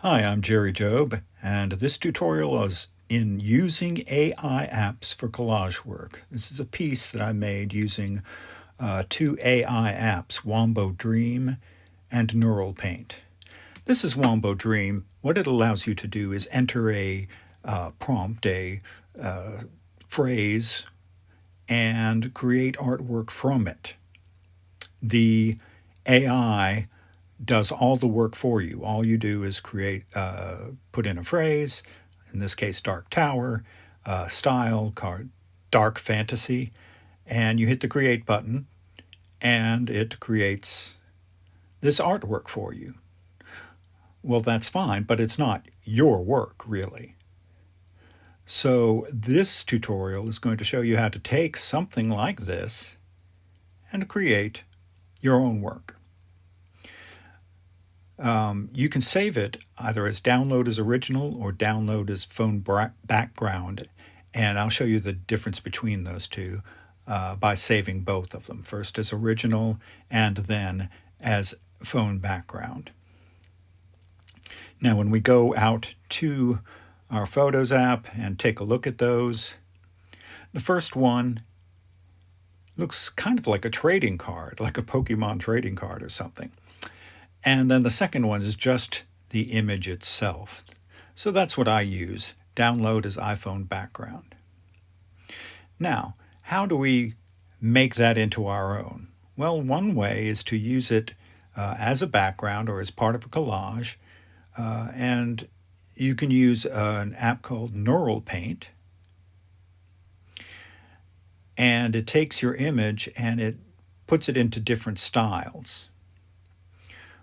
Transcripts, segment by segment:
Hi, I'm Jerry Job, and this tutorial is in using AI apps for collage work. This is a piece that I made using two AI apps, Wombo Dream and Neural Paint. This is Wombo Dream. What it allows you to do is enter a prompt, a phrase, and create artwork from it. The AI does all the work for you. All you do is put in a phrase, in this case, dark tower, style, dark fantasy, and you hit the create button, and it creates this artwork for you. Well, that's fine, but it's not your work, really. So this tutorial is going to show you how to take something like this and create your own work. You can save it either as download as original or download as phone background, and I'll show you the difference between those two by saving both of them, first as original and then as phone background. Now when we go out to our Photos app and take a look at those, the first one looks kind of like a trading card, like a Pokemon trading card or something. And then the second one is just the image itself. So that's what I use, download as iPhone background. Now, how do we make that into our own? Well, one way is to use it as a background or as part of a collage. And you can use an app called Neural Paint. And it takes your image and it puts it into different styles.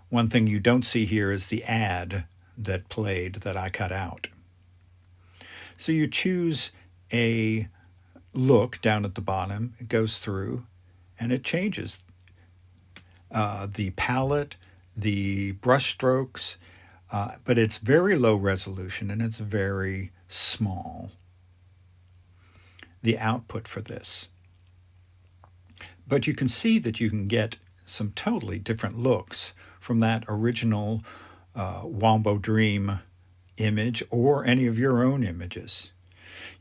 One thing you don't see here is the ad that played that I cut out. So you choose a look down at the bottom, it goes through, and it changes the palette, the brush strokes, but it's very low resolution and it's very small, the output for this. But you can see that you can get some totally different looks from that original Wombo Dream image or any of your own images.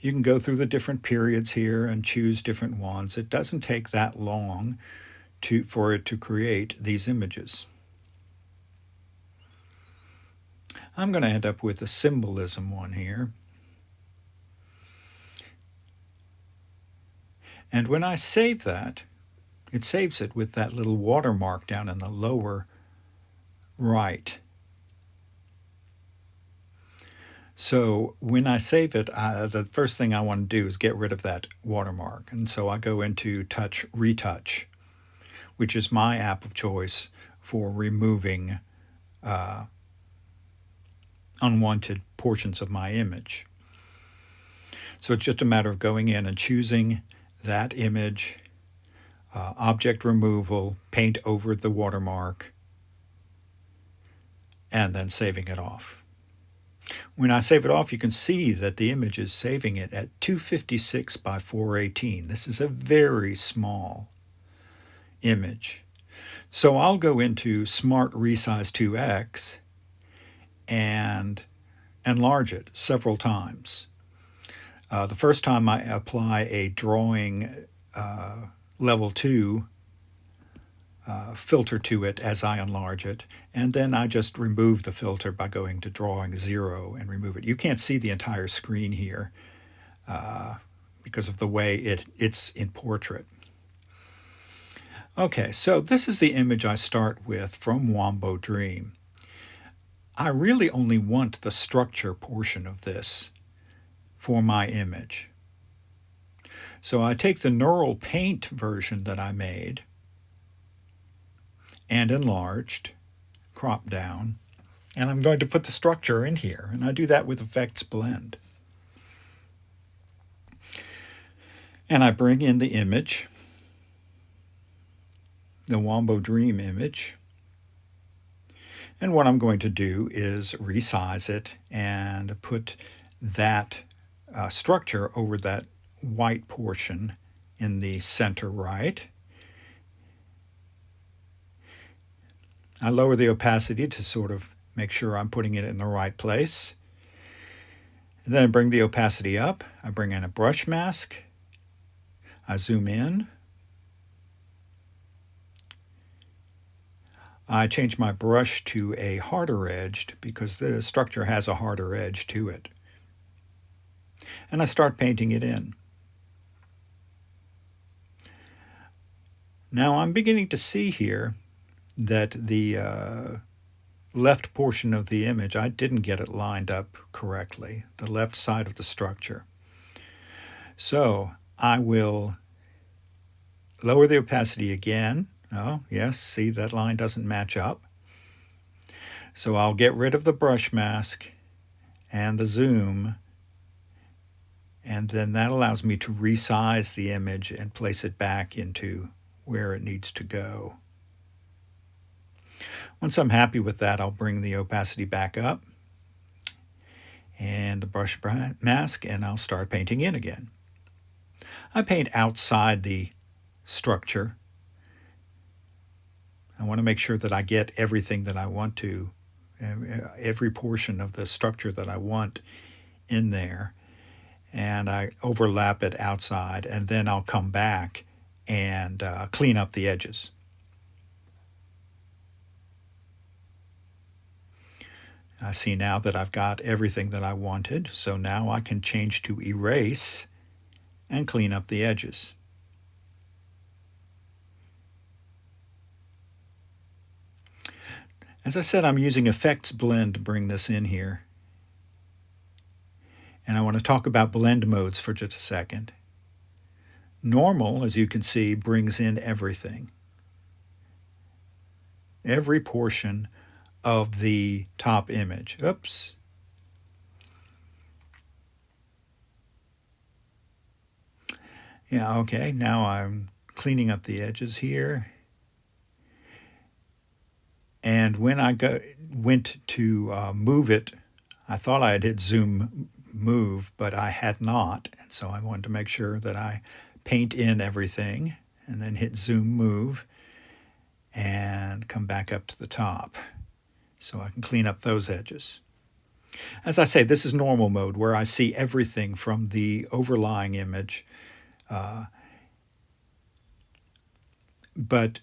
You can go through the different periods here and choose different ones. It doesn't take that long for it to create these images. I'm going to end up with a symbolism one here. And when I save that, it saves it with that little watermark down in the lower right. So when I save it, the first thing I want to do is get rid of that watermark. And so I go into Retouch, which is my app of choice for removing unwanted portions of my image. So it's just a matter of going in and choosing that image, object removal, paint over the watermark, and then saving it off. When I save it off, you can see that the image is saving it at 256 by 418. This is a very small image. So I'll go into Smart Resize 2X and enlarge it several times. The first time I apply a drawing level 2 filter to it as I enlarge it, and then I just remove the filter by going to drawing 0 and remove it. You can't see the entire screen here because of the way it's in portrait. Okay, so this is the image I start with from Wombo Dream. I really only want the structure portion of this for my image. So I take the Neural Paint version that I made and enlarged, cropped down, and I'm going to put the structure in here, and I do that with Effects Blend. And I bring in the image, the Wombo Dream image, and what I'm going to do is resize it and put that structure over that white portion in the center right. I lower the opacity to sort of Make sure I'm putting it in the right place. And then I bring the opacity up. I bring in a brush mask. I zoom in. I change my brush to a harder edged because the structure has a harder edge to it. And I start painting it in. Now I'm beginning to see here that the left portion of the image, I didn't get it lined up correctly, the left side of the structure. So I will lower the opacity again. Oh, yes, see, that line doesn't match up. So I'll get rid of the brush mask and the zoom, and then that allows me to resize the image and place it back into where it needs to go. Once I'm happy with that, I'll bring the opacity back up and the brush mask, and I'll start painting in again. I paint outside the structure. I want to make sure that I get everything that I want to, every portion of the structure that I want in there, and I overlap it outside, and then I'll come back and clean up the edges. I see now that I've got everything that I wanted, so now I can change to erase and clean up the edges. As I said, I'm using Effects Blend to bring this in here. And I want to talk about blend modes for just a second. Normal, as you can see, brings in everything. Every portion of the top image. Oops. Yeah, okay, now I'm cleaning up the edges here. And when I went to move it, I thought I had hit zoom move, but I had not. And so I wanted to make sure that I paint in everything and then hit zoom move and come back up to the top so I can clean up those edges. As I say, this is normal mode where I see everything from the overlying image. But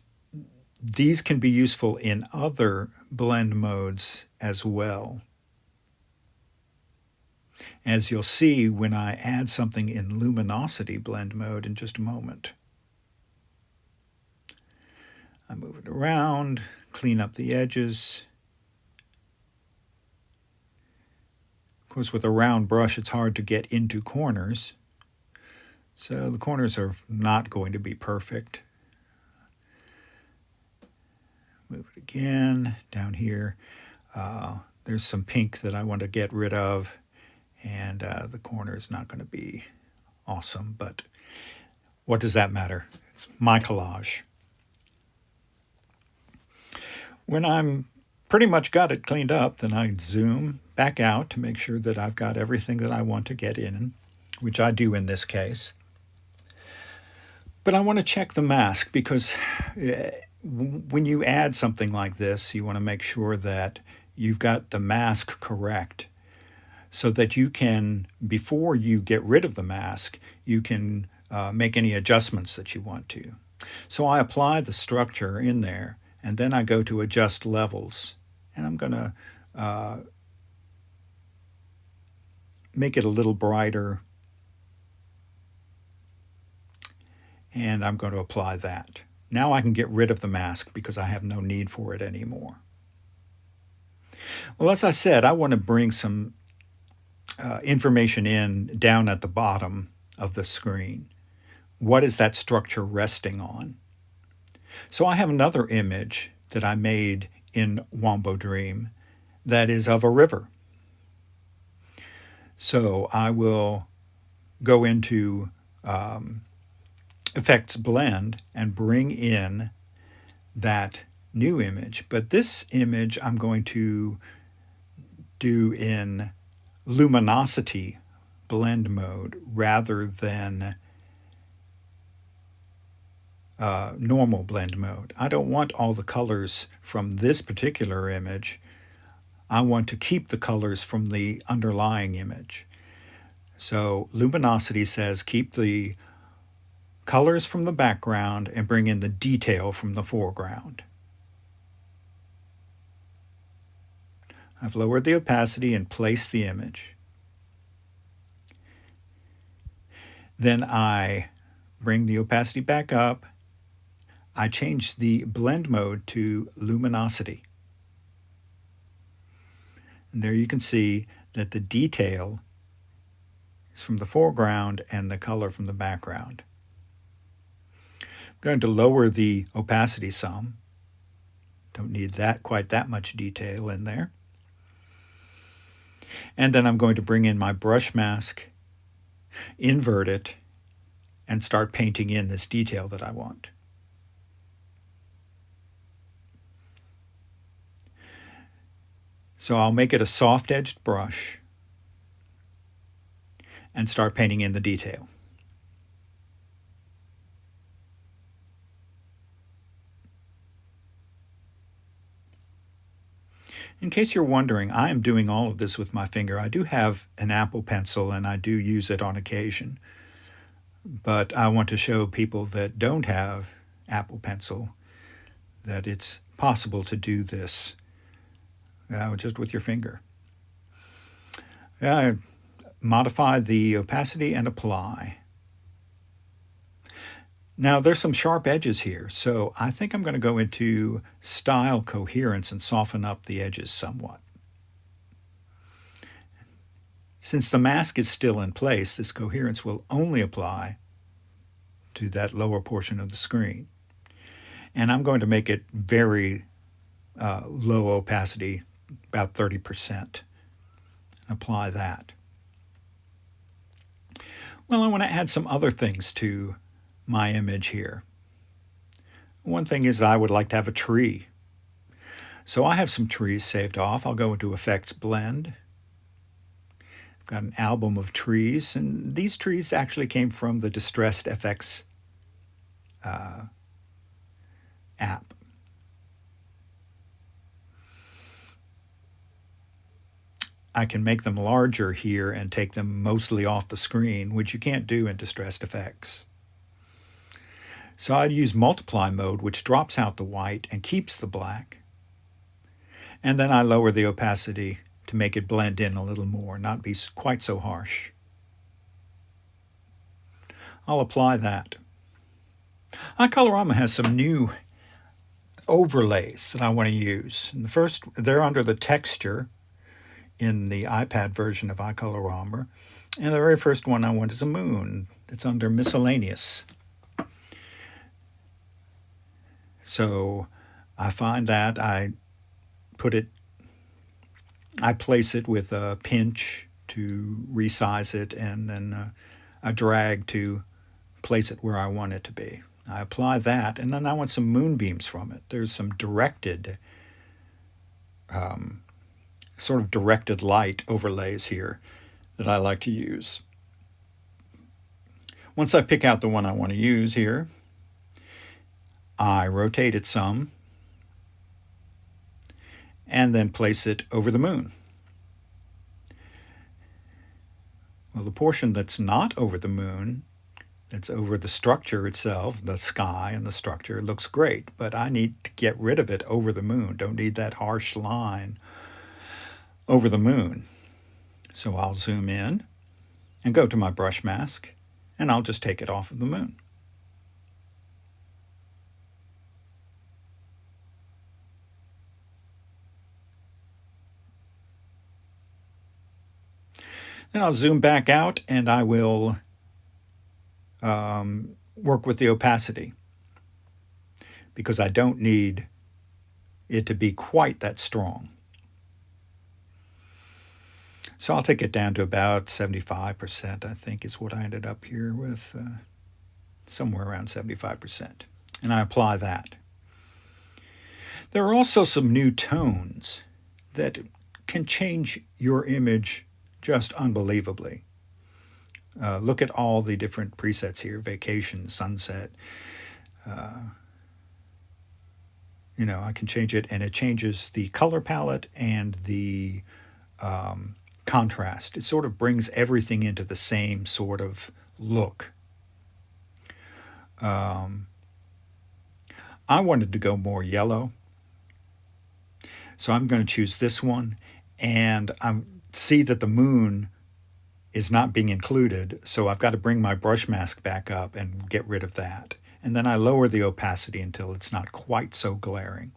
these can be useful in other blend modes as well. As you'll see when I add something in luminosity blend mode in just a moment. I move it around, clean up the edges. Of course, with a round brush, it's hard to get into corners. So the corners are not going to be perfect. Move it again, down here. There's some pink that I want to get rid of, and the corner is not going to be awesome, but what does that matter? It's my collage. When I'm pretty much got it cleaned up, then I zoom back out to make sure that I've got everything that I want to get in, which I do in this case. But I want to check the mask because when you add something like this, you want to make sure that you've got the mask correct so that you can, before you get rid of the mask, you can make any adjustments that you want to. So I apply the structure in there, and then I go to adjust levels, and I'm going to make it a little brighter, and I'm going to apply that. Now I can get rid of the mask because I have no need for it anymore. Well, as I said, I want to bring some information in down at the bottom of the screen. What is that structure resting on? So I have another image that I made in Wombo Dream that is of a river. So I will go into Effects Blend and bring in that new image. But this image I'm going to do in luminosity blend mode rather than normal blend mode. I don't want all the colors from this particular image I want to keep the colors from the underlying image. So luminosity says keep the colors from the background and bring in the detail from the foreground. I've lowered the opacity and placed the image. Then I bring the opacity back up. I change the blend mode to luminosity. And there you can see that the detail is from the foreground and the color from the background. I'm going to lower the opacity some. Don't need quite that much detail in there. And then I'm going to bring in my brush mask, invert it, and start painting in this detail that I want. So I'll make it a soft-edged brush and start painting in the detail. In case you're wondering, I am doing all of this with my finger. I do have an Apple Pencil and I do use it on occasion. But I want to show people that don't have Apple Pencil that it's possible to do this just with your finger. Modify the opacity and apply. Now there's some sharp edges here, so I think I'm going to go into style coherence and soften up the edges somewhat. Since the mask is still in place, this coherence will only apply to that lower portion of the screen. And I'm going to make it very low opacity, about 30%. Apply that. Well, I want to add some other things to my image here. One thing is I would like to have a tree. So I have some trees saved off. I'll go into Effects, Blend. I've got an album of trees, and these trees actually came from the Distressed FX app. I can make them larger here and take them mostly off the screen, which you can't do in Distressed FX. So I'd use multiply mode, which drops out the white and keeps the black. And then I lower the opacity to make it blend in a little more, not be quite so harsh. I'll apply that. iColorama has some new overlays that I want to use. And the first, they're under the texture in the iPad version of iColorama. And the very first one I want is a moon. It's under miscellaneous. So I find that I place it with a pinch to resize it, and then a drag to place it where I want it to be. I apply that, and then I want some moonbeams from it. There's some directed, sort of directed light overlays here that I like to use. Once I pick out the one I want to use here, I rotate it some and then place it over the moon. Well, the portion that's not over the moon, that's over the structure itself, the sky and the structure, looks great, but I need to get rid of it over the moon. Don't need that harsh line over the moon. So I'll zoom in and go to my brush mask, and I'll just take it off of the moon. Then I'll zoom back out and I will work with the opacity, because I don't need it to be quite that strong. So I'll take it down to about 75%, I think is what I ended up here with, somewhere around 75%. And I apply that. There are also some new tones that can change your image just unbelievably. Look at all the different presets here: vacation, sunset. I can change it, and it changes the color palette and the contrast. It sort of brings everything into the same sort of look. I wanted to go more yellow, so I'm going to choose this one, and I see that the moon is not being included, so I've got to bring my brush mask back up and get rid of that. And then I lower the opacity until it's not quite so glaring.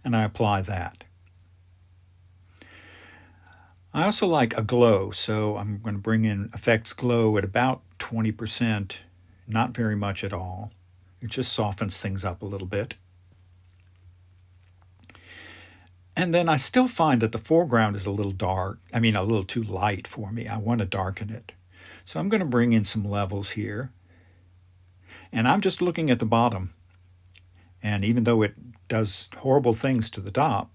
And I apply that. I also like a glow, so I'm going to bring in Effects Glow at about 20%, not very much at all. It just softens things up a little bit. And then I still find that the foreground is a little dark, a little too light for me. I want to darken it. So I'm going to bring in some levels here. And I'm just looking at the bottom. And even though it does horrible things to the top,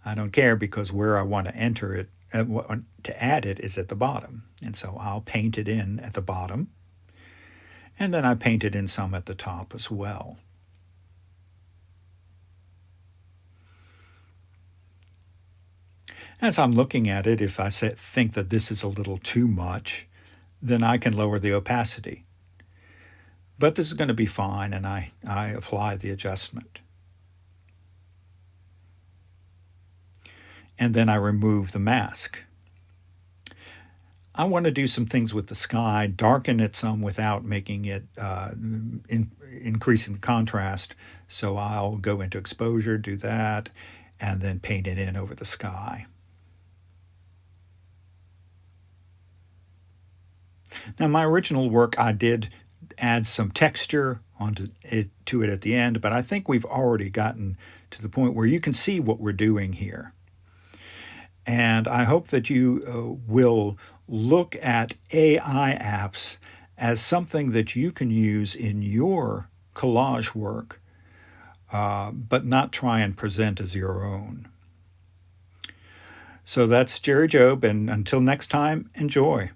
I don't care, because where I want to enter it, to add it, is at the bottom. And so I'll paint it in at the bottom. And then I paint it in some at the top as well. As I'm looking at it, if I think that this is a little too much, then I can lower the opacity. But this is going to be fine, and I apply the adjustment. And then I remove the mask. I want to do some things with the sky, darken it some without making it increasing the contrast. So I'll go into exposure, do that, and then paint it in over the sky. Now, my original work, I did add some texture to it at the end, but I think we've already gotten to the point where you can see what we're doing here. And I hope that you will look at AI apps as something that you can use in your collage work, but not try and present as your own. So that's Jerry Job, and until next time, enjoy.